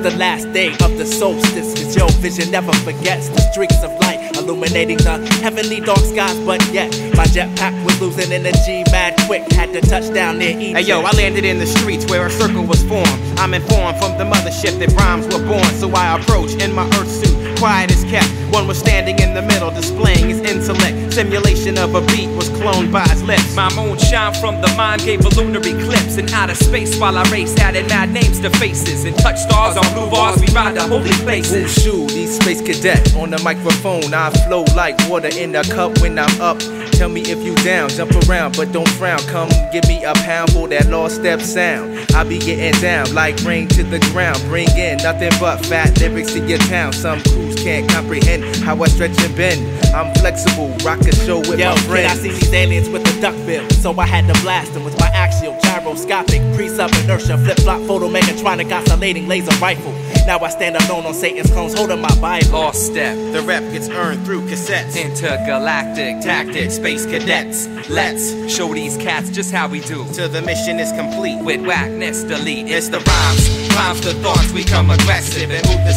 the last day of the solstice, cause your vision never forgets the streaks of light illuminating the heavenly dark skies. But yet my jetpack was losing energy mad quick, had to touch down near Egypt. Hey yo, I landed in the streets where a circle was formed. I'm informed from the mothership that rhymes were born. So I approach in my earth suit, quiet as kept. One was standing in the middle, displaying his intellect. Simulation of a beat was cloned by his lips. My moonshine from the mind gave a lunar eclipse. In outer space while I race, added mad names to faces. And touch stars on blue bars, we ride to holy places. Wushu, these space cadets on the microphone. I flow like water in a cup when I'm up. Tell me if you down, jump around, but don't frown. Come give me a pound for that lost step sound. I be getting down like rain to the ground. Bring in nothing but fat lyrics to your town. Some crews can't comprehend how I stretch and bend. I'm flexible, rock a show with my friends. I see these aliens with a duck bill, so I had to blast them with my axial, gyroscopic, pre-sub inertia, flip-flop, photo, mechatronic, oscillating laser rifle. Now I stand alone on Satan's clones, holding my Bible. Lost step, the rep gets earned through cassettes. Intergalactic tactics, space cadets. Let's show these cats just how we do. Till the mission is complete. With whackness delete. It's the rhymes, rhymes to thoughts, we come aggressive and move the